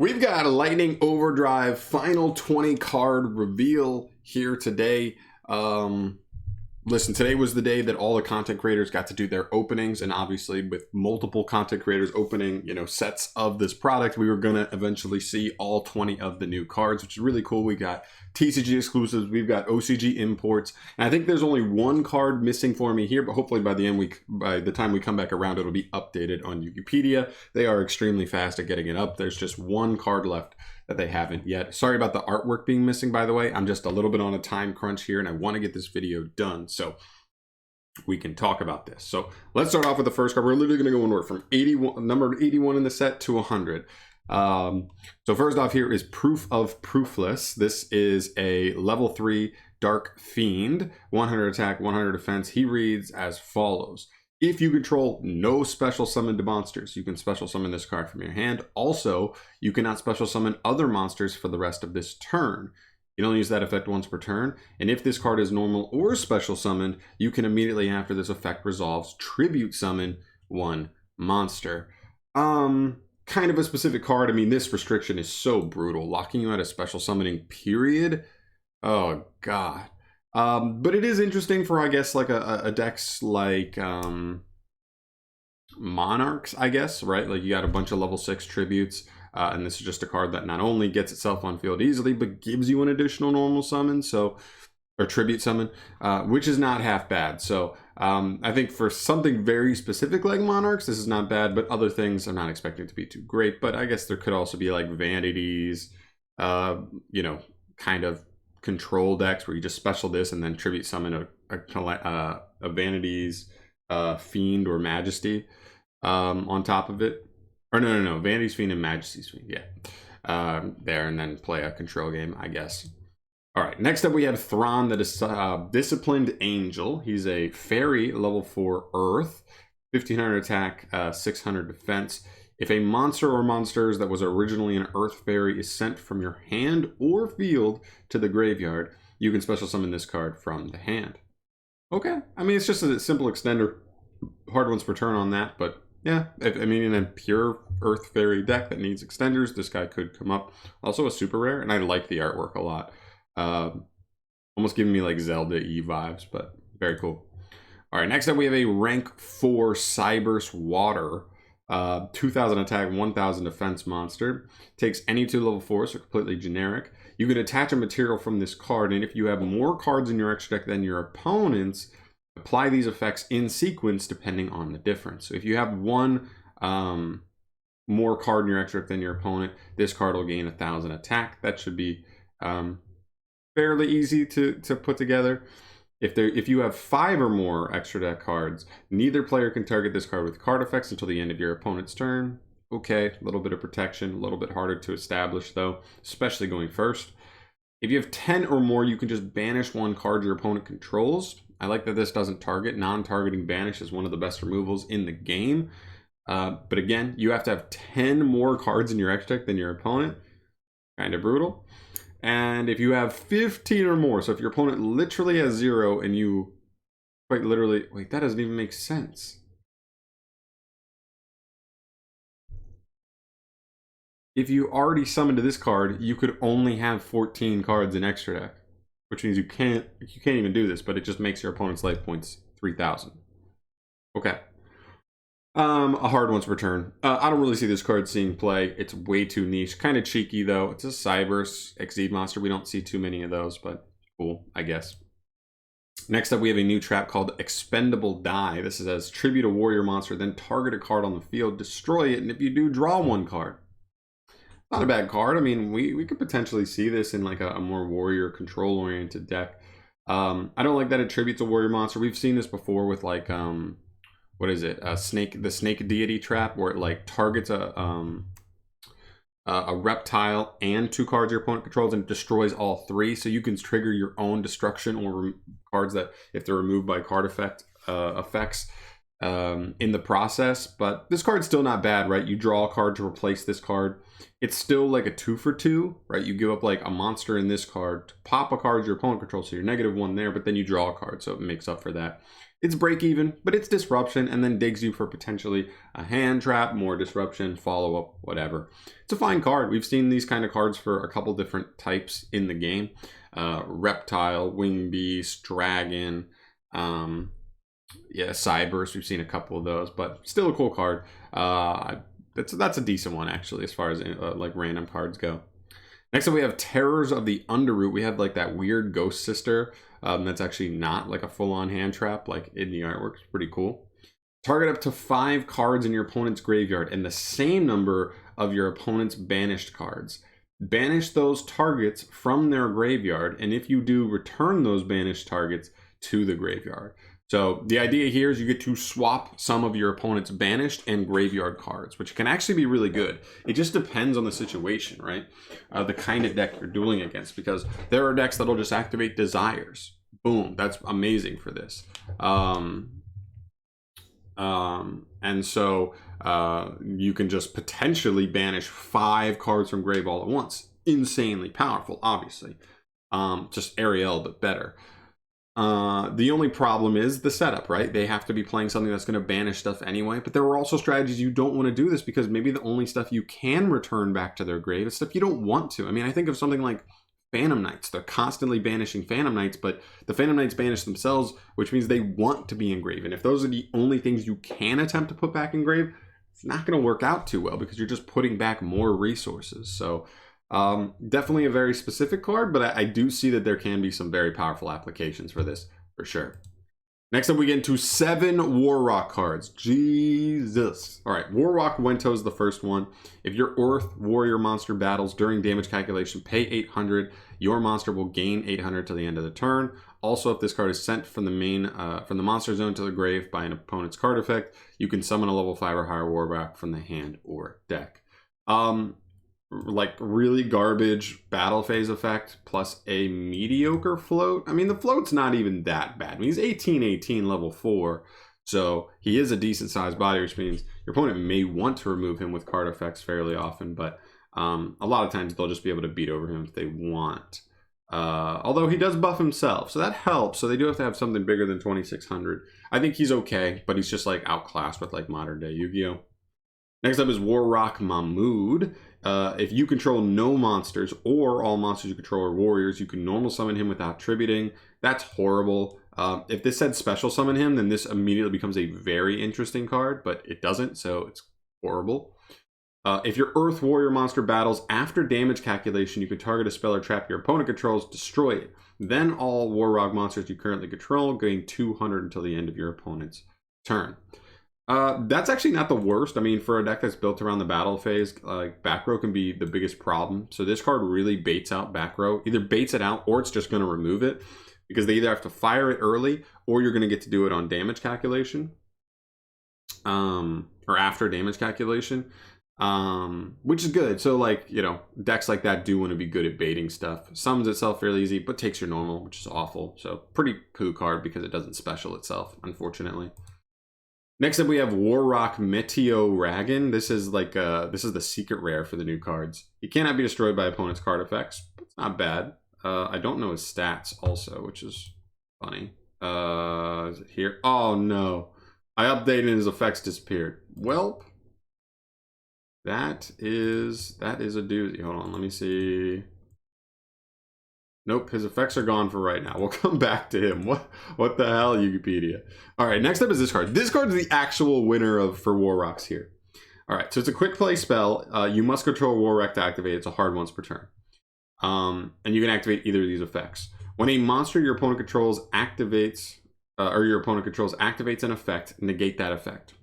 We've got a Lightning Overdrive final 20 card reveal here today. Listen, today was the day that all the content creators got to do their openings, and obviously with multiple content creators opening, sets of this product, we were going to eventually see all 20 of the new cards, which is really cool. We got TCG exclusives, we've got OCG imports, and I think there's only one card missing for me here, but hopefully by the time we come back around, it'll be updated on Wikipedia. They are extremely fast at getting it up. There's just one card left that they haven't yet. Sorry about the artwork being missing, by the way. I'm just a little bit on a time crunch here, and I want to get this video done so we can talk about this. So let's start off with the first card. We're literally going to go in order from 81, number 81 in the set to 100. So first off here is Proof of Proofless. This is a level 3 Dark Fiend, 100 attack, 100 defense. He reads as follows. If you control no special summoned monsters, you can special summon this card from your hand. Also, you cannot special summon other monsters for the rest of this turn. You only use that effect once per turn. And if this card is normal or special summoned, you can immediately after this effect resolves, tribute summon one monster. Kind of a specific card. I mean, this restriction is so brutal. Locking you out of special summoning, period. Oh, God. But it is interesting for, I guess, like a decks like Monarchs, I guess, right? Like you got a bunch of level 6 tributes, and this is just a card that not only gets itself on field easily, but gives you an additional normal summon, or tribute summon, which is not half bad. So I think for something very specific like Monarchs, this is not bad, but other things I'm not expecting to be too great. But I guess there could also be like Vanities, kind of control decks where you just special this and then tribute summon a Vanities Fiend or Majesty on top of it. Or no, Vanities Fiend and Majesty's Fiend, yeah. There, and then play a control game, I guess. All right, next up we have Thrawn the Disciplined Angel. He's a fairy, level 4 Earth, 1500 attack, 600 defense. If a monster or monsters that was originally an Earth Fairy is sent from your hand or field to the graveyard, you can special summon this card from the hand. Okay, I mean, it's just a simple extender. Hard ones per turn on that, but yeah, I mean, in a pure Earth Fairy deck that needs extenders, this guy could come up. Also a super rare, and I like the artwork a lot. Almost giving me like Zelda-y vibes, but very cool. All right, next up we have a rank 4 Cyberse Water. 2000 attack, 1000 defense monster. Takes any 2 level 4, so completely generic. You can attach a material from this card, and if you have more cards in your extra deck than your opponents, apply these effects in sequence depending on the difference. So if you have one more card in your extra deck than your opponent, this card will gain 1000 attack. That should be fairly easy to put together. If you have 5 or more extra deck cards, neither player can target this card with card effects until the end of your opponent's turn. Okay, a little bit of protection, a little bit harder to establish though, especially going first. If you have 10 or more, you can just banish one card your opponent controls. I like that this doesn't target. Non-targeting banish is one of the best removals in the game. But again, you have to have 10 more cards in your extra deck than your opponent. Kind of brutal. And if you have 15 or more, so if your opponent literally has 0 and you quite literally, wait, that doesn't even make sense. If you already summoned to this card, you could only have 14 cards in extra deck, which means you can't even do this, but it just makes your opponent's life points 3000. Okay. A hard one's per turn. I don't really see this card seeing play. It's way too niche. Kind of cheeky, though. It's a Cyberse Exceed monster. We don't see too many of those, but cool, I guess. Next up, we have a new trap called Expendable Die. This is as tribute a warrior monster, then target a card on the field, destroy it, and if you do, draw one card. Not a bad card. I mean, we could potentially see this in like a more warrior control-oriented deck. I don't like that it tributes a warrior monster. We've seen this before with like... what is it? The snake deity trap, where it like targets a reptile and 2 cards your opponent controls and destroys all 3. So you can trigger your own destruction or cards that, if they're removed by card effects, in the process, but this card's still not bad, right? You draw a card to replace this card. It's still like a 2 for 2, right? You give up like a monster in this card to pop a card your opponent controls, so you're -1 there, but then you draw a card, so it makes up for that. It's break even, but it's disruption, and then digs you for potentially a hand trap, more disruption, follow up, whatever. It's a fine card. We've seen these kind of cards for a couple different types in the game. Reptile, Wing Beast, Dragon, yeah, Cyberse, we've seen a couple of those, but still a cool card. That's a decent one, actually, as far as like random cards go. Next up, we have Terrors of the Underroot. We have like that weird Ghost Sister that's actually not like a full-on hand trap, like in the artwork. It's pretty cool. Target up to 5 cards in your opponent's graveyard and the same number of your opponent's banished cards. Banish those targets from their graveyard, and if you do, return those banished targets to the graveyard. So the idea here is you get to swap some of your opponent's banished and graveyard cards, which can actually be really good. It just depends on the situation, right? The kind of deck you're dueling against, because there are decks that'll just activate Desires. Boom, that's amazing for this. And so you can just potentially banish 5 cards from grave all at once. Insanely powerful, obviously. Just Ariel, but better. The only problem is the setup, right? They have to be playing something that's going to banish stuff anyway, but there are also strategies you don't want to do this, because maybe the only stuff you can return back to their grave is stuff you don't want to. I mean, I think of something like Phantom Knights. They're constantly banishing Phantom Knights, but the Phantom Knights banish themselves, which means they want to be engraved. And if those are the only things you can attempt to put back engraved, it's not going to work out too well, because you're just putting back more resources. So definitely a very specific card, but I do see that there can be some very powerful applications for this, for sure. Next up, we get into 7 War Rock cards. Jesus. All right, War Rock Wento is the first one. If your Earth Warrior monster battles during damage calculation, pay 800. Your monster will gain 800 till the end of the turn. Also, if this card is sent from the monster zone to the grave by an opponent's card effect, you can summon a level 5 or higher War Rock from the hand or deck. Like really garbage battle phase effect plus a mediocre float. I mean, the float's not even that bad. I mean, he's 18/18 level 4, so he is a decent sized body, which means your opponent may want to remove him with card effects fairly often, but a lot of times they'll just be able to beat over him if they want. Although he does buff himself, so that helps. So they do have to have something bigger than 2600. I think he's okay, but he's just like outclassed with like modern day Yu-Gi-Oh! Next up is War Rock Mahmood. If you control no monsters, or all monsters you control are warriors, you can normal summon him without tributing. That's horrible. If this said special summon him, then this immediately becomes a very interesting card, but it doesn't, so it's horrible. If your Earth Warrior monster battles after damage calculation, you can target a spell or trap your opponent controls, destroy it. Then all War Rock monsters you currently control gain 200 until the end of your opponent's turn. That's actually not the worst. I mean, for a deck that's built around the battle phase, like back row can be the biggest problem. So this card really baits out back row. Either baits it out, or it's just going to remove it, because they either have to fire it early, or you're going to get to do it on damage calculation, or after damage calculation, which is good. So like, you know, decks like that do want to be good at baiting stuff. Summons itself fairly easy, but takes your normal, which is awful. So pretty poo card because it doesn't special itself, unfortunately. Next up, we have War Rock Meteo Ragan. This is like this is the secret rare for the new cards. He cannot be destroyed by opponent's card effects. It's not bad. I don't know his stats also, which is funny. Is it here? Oh no, I updated and his effects disappeared. Well, that is a doozy. Hold on, let me see. Nope, his effects are gone for right now. We'll come back to him. What the hell, Wikipedia? All right, next up is this card. This card is the actual winner for War Rocks here. All right, so it's a quick play spell. You must control War Rock to activate. It's a hard once per turn. And you can activate either of these effects. When a monster your opponent controls activates, activates an effect, negate that effect.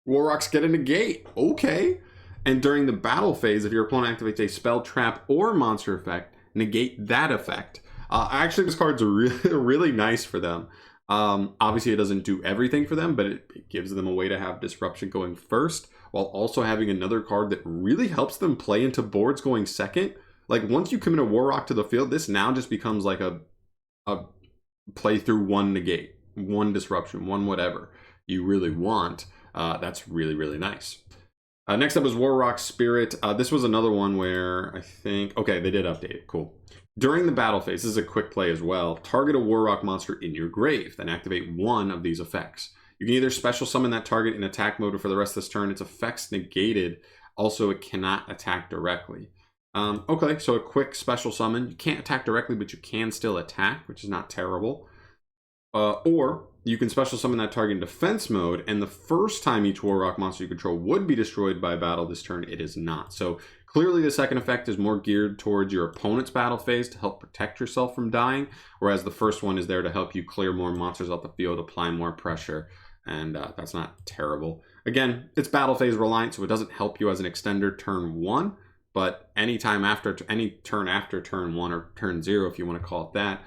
War Rocks get a negate. Okay. And during the battle phase, if your opponent activates a spell, trap, or monster effect, negate that effect. Actually, this card's really nice for them. Obviously, it doesn't do everything for them, but it gives them a way to have disruption going first, while also having another card that really helps them play into boards going second. Like, once you commit a War Rock to the field, this now just becomes like a play through one negate. one disruption, one whatever you really want, that's really, really nice. Next up is Warrock Spirit. This was another one where I think, okay, they did update it. Cool. During the battle phase, this is a quick play as well. Target a Warrock monster in your grave, then activate one of these effects. You can either special summon that target in attack mode, or for the rest of this turn, its effects negated. Also, it cannot attack directly. Okay, so a quick special summon. You can't attack directly, but you can still attack, which is not terrible. Or you can special summon that target in defense mode, and the first time each Warrock monster you control would be destroyed by battle this turn, it is not. So clearly the second effect is more geared towards your opponent's battle phase to help protect yourself from dying, whereas the first one is there to help you clear more monsters off the field, apply more pressure, and that's not terrible. Again, it's battle phase reliant, so it doesn't help you as an extender turn 1, but any turn after turn 1 or turn 0, if you want to call it that,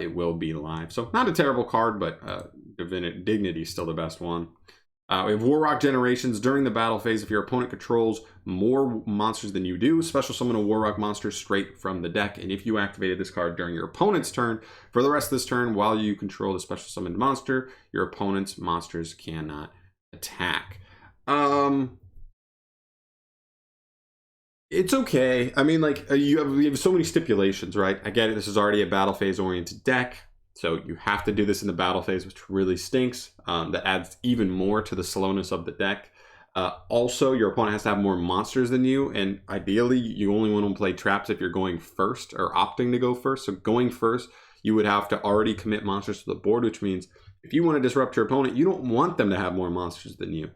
it will be live. So not a terrible card, but Dignity is still the best one. We have Warrock Generations. During the battle phase, if your opponent controls more monsters than you do, special summon a Warrock monster straight from the deck. And if you activated this card during your opponent's turn, for the rest of this turn, while you control the special summoned monster, your opponent's monsters cannot attack. It's okay. I mean, like, you have so many stipulations, right? I get it. This is already a battle phase oriented deck, so you have to do this in the battle phase, which really stinks. That adds even more to the slowness of the deck. Also, your opponent has to have more monsters than you, and ideally, you only want to play traps if you're going first or opting to go first. So going first, you would have to already commit monsters to the board, which means if you want to disrupt your opponent, you don't want them to have more monsters than you.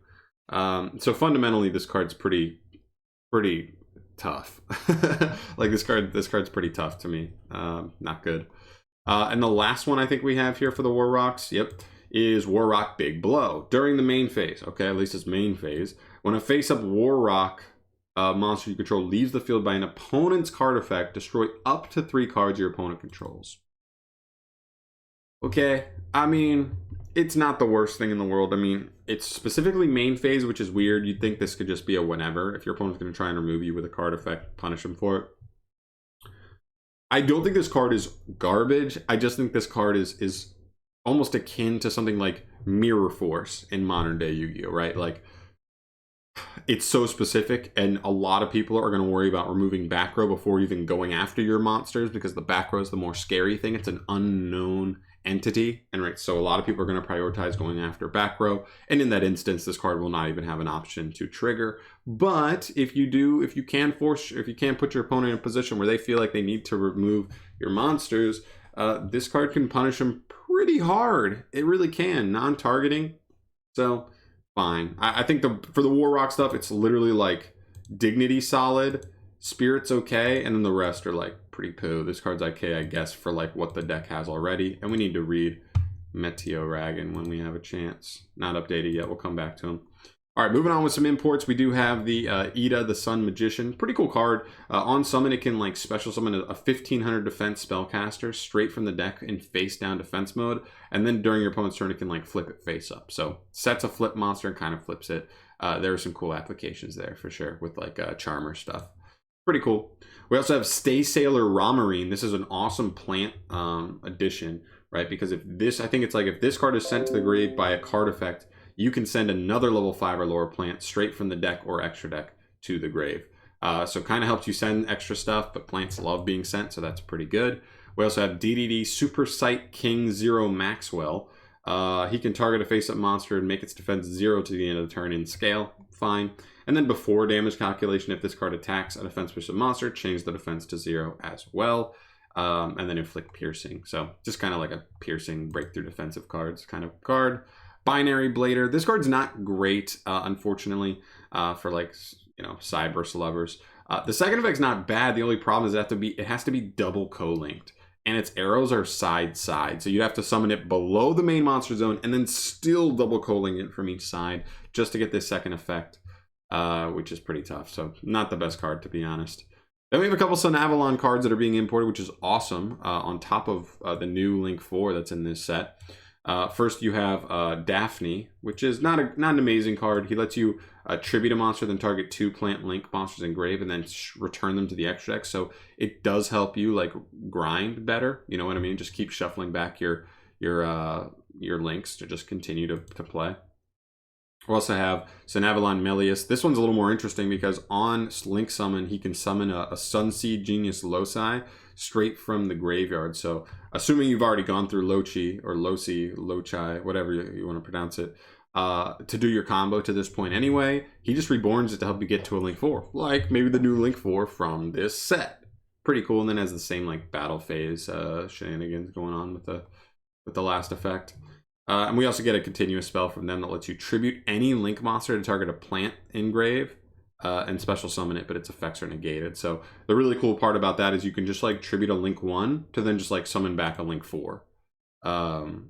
So fundamentally, this card's pretty tough. Like this card's pretty tough to me. Not good. And the last one I think we have here for the Warrocks, is Warrock Big Blow. During the main phase, okay, at least it's main phase, when a face-up Warrock monster you control leaves the field by an opponent's card effect, destroy up to 3 cards your opponent controls. Okay, I mean, it's not the worst thing in the world. I mean, it's specifically main phase, which is weird. You'd think this could just be a whenever. If your opponent's going to try and remove you with a card effect, punish him for it. I don't think this card is garbage. I just think this card is almost akin to something like Mirror Force in modern day Yu-Gi-Oh, right? Like, it's so specific, and a lot of people are going to worry about removing back row before even going after your monsters, because the back row is the more scary thing. It's an unknown entity, and right, so a lot of people are going to prioritize going after back row, and in that instance this card will not even have an option to trigger. But if you can put your opponent in a position where they feel like they need to remove your monsters, this card can punish them pretty hard. It really can, non-targeting. So fine. I think for the Warrock stuff, it's literally like Dignity solid, Spirit's okay, and then the rest are like pretty poo. This card's okay, I guess, for like what the deck has already. And we need to read Meteoragon when we have a chance. Not updated yet. We'll come back to him. All right, moving on with some imports. We do have the Ida, the Sun Magician. Pretty cool card. On summon, it can like special summon a 1500 defense spellcaster straight from the deck in face down defense mode. And then during your opponent's turn, it can like flip it face up. So sets a flip monster and kind of flips it. There are some cool applications there for sure with like Charmer stuff. Pretty cool. We also have Stay Sailor Ramarine. This is an awesome plant addition, right? Because I think it's like if this card is sent to the grave by a card effect, you can send another level 5 or lower plant straight from the deck or extra deck to the grave. So kind of helps you send extra stuff, but plants love being sent, so that's pretty good. We also have DDD Super Sight King Zero Maxwell. He can target a face-up monster and make its defense 0 to the end of the turn in scale. Fine. And then before damage calculation, if this card attacks a defense face-up monster, change the defense to 0 as well. And then inflict piercing. So just kind of like a piercing breakthrough defensive cards kind of card. Binary Blader. This card's not great, unfortunately, for like, Cyberse lovers. The second effect's not bad. The only problem is it has to be double co-linked. And its arrows are side. So you have to summon it below the main monster zone and then still double co-link it from each side just to get this second effect, which is pretty tough. So not the best card, to be honest. Then we have a couple Sunavalon cards that are being imported, which is awesome, on top of the new Link 4 that's in this set. First, you have Daphne, which is not an amazing card. He lets you tribute a monster, then target 2 plant link monsters in grave, and then return them to the extra deck. So it does help you like grind better. You know what I mean? Just keep shuffling back your your links to just continue to play. We also have Sunavalon Melius. This one's a little more interesting because on Link Summon, he can summon a Sunseed Genius Loci straight from the graveyard. So assuming you've already gone through Lochi or Lochi, whatever you want to pronounce it, to do your combo to this point anyway, he just reborns it to help you get to a Link 4. Like maybe the new Link 4 from this set. Pretty cool, and then has the same like battle phase shenanigans going on with the last effect. And we also get a continuous spell from them that lets you tribute any Link monster to target a plant in grave and special summon it, but its effects are negated. So the really cool part about that is you can just like tribute a Link 1 to then just like summon back a Link 4,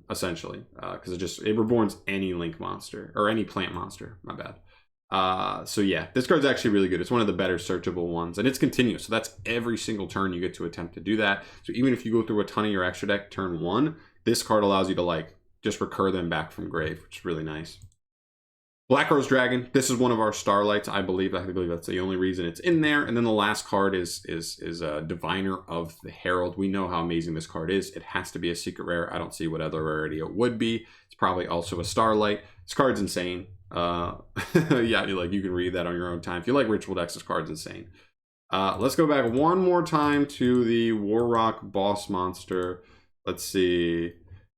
essentially, because it reborns any Link monster or any plant monster. My bad. So yeah, this card's actually really good. It's one of the better searchable ones, and it's continuous. So that's every single turn you get to attempt to do that. So even if you go through a ton of your extra deck turn 1, this card allows you to like just recur them back from grave, which is really nice. Black Rose Dragon. This is one of our Starlights, I believe. I believe that's the only reason it's in there. And then the last card is Diviner of the Herald. We know how amazing this card is. It has to be a secret rare. I don't see what other rarity it would be. It's probably also a Starlight. This card's insane. Yeah, you can read that on your own time. If you like ritual decks, this card's insane. Let's go back one more time to the Warrock boss monster. Let's see.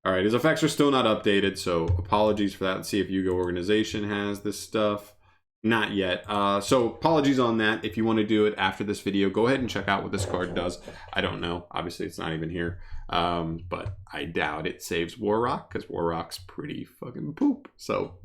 All right, his effects are still not updated, so apologies for that. Let's see if Yu-Gi-Oh! Organization has this stuff. Not yet. So apologies on that. If you want to do it after this video, go ahead and check out what this card does. I don't know. Obviously, it's not even here. But I doubt it saves Warrock, because Warrock's pretty fucking poop. So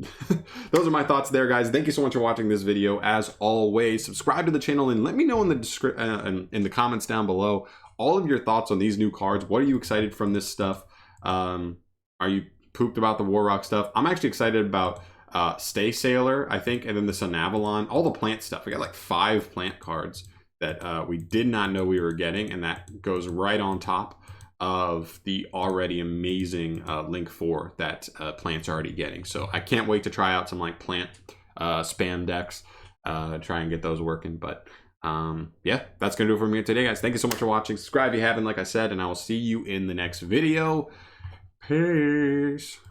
those are my thoughts there, guys. Thank you so much for watching this video. As always, subscribe to the channel and let me know in the comments down below all of your thoughts on these new cards. What are you excited from this stuff? Are you pooped about the Warrock stuff? I'm actually excited about Stay Sailor, I think, and then the Sunavalon, all the plant stuff. We got like 5 plant cards that we did not know we were getting, and that goes right on top of the already amazing Link 4 that plant's already getting. So I can't wait to try out some like plant spam decks, try and get those working. But yeah, that's gonna do it for me today, guys. Thank you so much for watching. Subscribe if you haven't, like I said, and I will see you in the next video. Peace.